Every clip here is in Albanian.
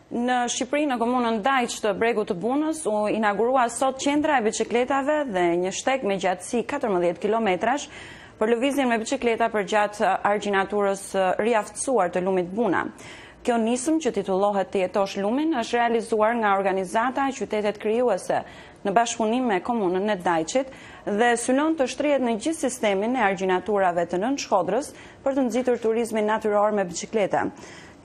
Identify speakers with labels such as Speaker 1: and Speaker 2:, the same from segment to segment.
Speaker 1: Në Shqipëri, në komunën Dajç të Bregut të Bunës, u inaugurua sot qendra e biçikletave dhe një shteg me gjatësi 14 kilometrash për lëvizjen me biçikleta përgjatë argjinaturës riaftësuar të lumit Buna. Kjo nisëm që titullohet Të jetosh lumin është realizuar nga organizata e qytetet krijuese në bashkëpunim me komunën e Dajçit dhe synon të shtrihet në gjithë sistemin e argjinaturave të Nën Shkodrës për të nxitur turizmin natyror me biçikleta.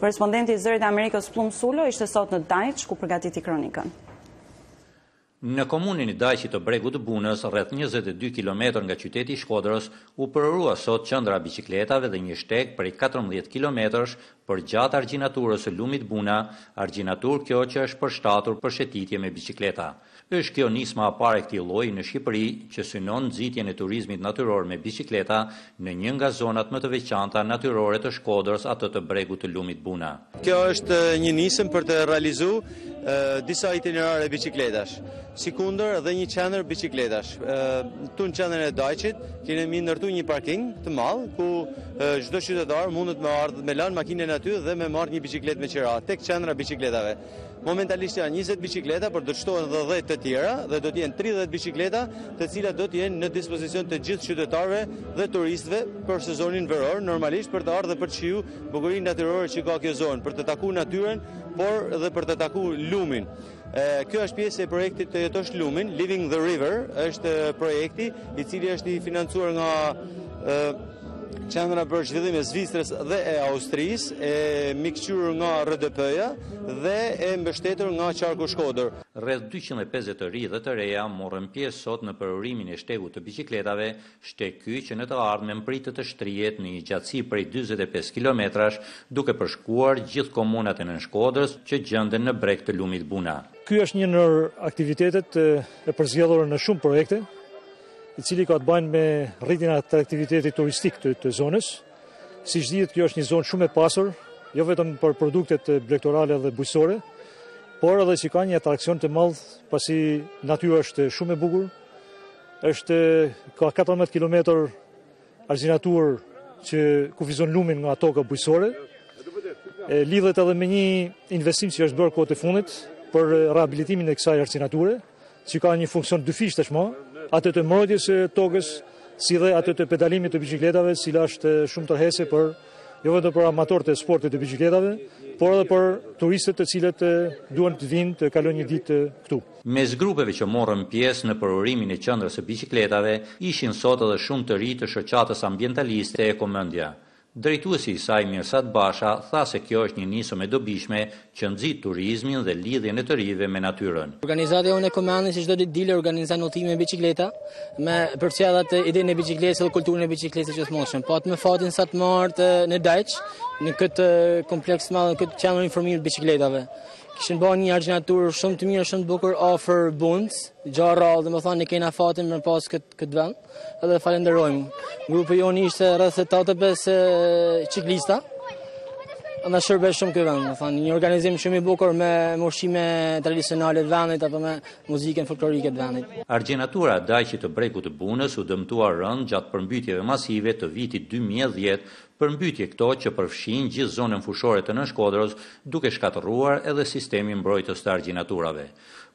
Speaker 1: Korespondenti i Zërit Amerikës Plum Sulo ishte sot në Dajç ku përgatiti kronikën.
Speaker 2: Në komunin e Dajçit të Bregut të Bunës, rreth 22 km nga qyteti i Shkodrës, u përërua sot qendra e biçikletave dhe një shteg prej 14 km përgjatë argjinaturës së lumit Buna, argjinaturë kjo që është përshtatur për shëtitje me biçikleta. Është kjo nisma e parë e këtij lloji në Shqipëri që synon nxitjen e turizmit natyror me biçikleta në një nga zonat më të veçanta natyrore të Shkodrës, ato të Bregut të lumit Buna.
Speaker 3: Kjo është një nisëm për të realizuar disa itinerare biçikletash. Sikundër dhe një qendër biçikletash. Tu në qendrën e Dajçit kemi ndërtuar një parking të madh ku çdo qytetar mundet me ardhë me lanë makinën aty dhe me marrë një biçikletë me qira tek qendra biçikletave. Momentalisht janë 20 biçikleta, por do të shtohen edhe 10 të tjera dhe do të jenë 30 biçikleta, të cilat do të jenë në dispozicion të gjithë qytetarëve dhe turistëve për sezonin veror, normalisht për të ardhur dhe për të shijuar bukurinë natyrore që ka kjo zonë, për të takuar natyrën, por edhe për të takuar lumin. Kjo është pjesë e projektit Të jetosh lumin, Living the River, është projekti i cili është i financuar nga Qendra për zhvillim e Zvicrës dhe e Austrisë, e mikqyrur nga RDP-ja dhe e mbështetur nga Qarku Shkodër.
Speaker 2: Rreth 250 të ri dhe të reja morën pjesë sot në përërimin e shtegut të biçikletave, shteg ky që në të ardhmen pritet të shtrihet në një gjatësi prej 45 kilometrash, duke përshkuar gjithë komunat e Nën Shkodrës që gjenden në breg të lumit Buna.
Speaker 4: Ky është një ndër aktivitetet e përzgjedhura në shumë projekte, i cili ka të bëjë me rritjen e atraktivitetit turistik të zonës. Siç dihet, kjo është një zonë shumë e pasur, jo vetëm për produktet blegtorale dhe bujqësore, por edhe që ka një atrakcion të madh, pasi natyra është shumë e bukur. Ka 14 km argjinaturë që kufizon lumin nga toka bujqësore. Lidhet edhe me një investim që është bërë kohët e fundit për rehabilitimin e kësaj argjinature, që ka një funksion dyfish tashmë, atë të mbrojtjes së tokës, si dhe atë të pedalimit të biçikletave, cila është shumë tërheqëse për jo vetëm për amatorët e sportit të biçikletave, por edhe për turistët të cilët duan të vinë të kalojnë një ditë këtu.
Speaker 2: Mes grupeve që morën pjesë në përërimin e qendrës së biçikletave, ishin sot edhe shumë të ri të shoqatës ambientaliste e Komendja. Drejtuesi i saj Mirsad Basha tha se kjo është një nisëm e dobishme që nxit turizmin dhe lidhjen e të rive me natyrën.
Speaker 5: Organizata jonë e Komendës çdo ditë dile organizon udhëtime me biçikleta, me përcjellat idenë e biçikletës dhe kulturën e biçikletës që të moshin. Po atë më fatin sa të martë në Dajç, në këtë kompleks të madh, këtë qendër informimi të biçikletave. Kishin bërë një argjinaturë shumë të mirë, shumë të bukur afër Bunës, gjarë dhe më thonë ne kena fatin me pas këtë vend, edhe falenderojmë. Grupi jonë ishte rreth 85 ciklista. Ana shërbej shumë ky vend, më thonë, një organizim shumë i bukur me ushqime tradicionale të vendit apo me muzikën folklorike të vendit.
Speaker 2: Argjinatura e Dajçit të Bregut të Bunës u dëmtuar rënd gjatë përmbytjeve masive të vitit 2010, përmbytje këto që përfshin gjithë zonën fushore të Nën Shkodrës, duke shkatërruar edhe sistemin mbrojtës të argjinaturave.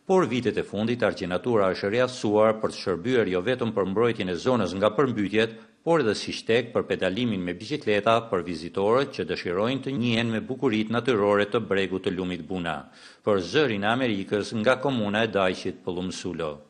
Speaker 2: Por vitet e fundit argjinatura është riaftësuar për të shërbyer jo vetëm për mbrojtjen e zonës nga përmbytjet, por edhe si shteg për pedalimin me biçikleta për vizitorët që dëshirojnë të njihen me bukuritë natyrore të Bregut të lumit Buna. Për Zërin e Amerikës nga komuna e Dajçit, Plum Sulo.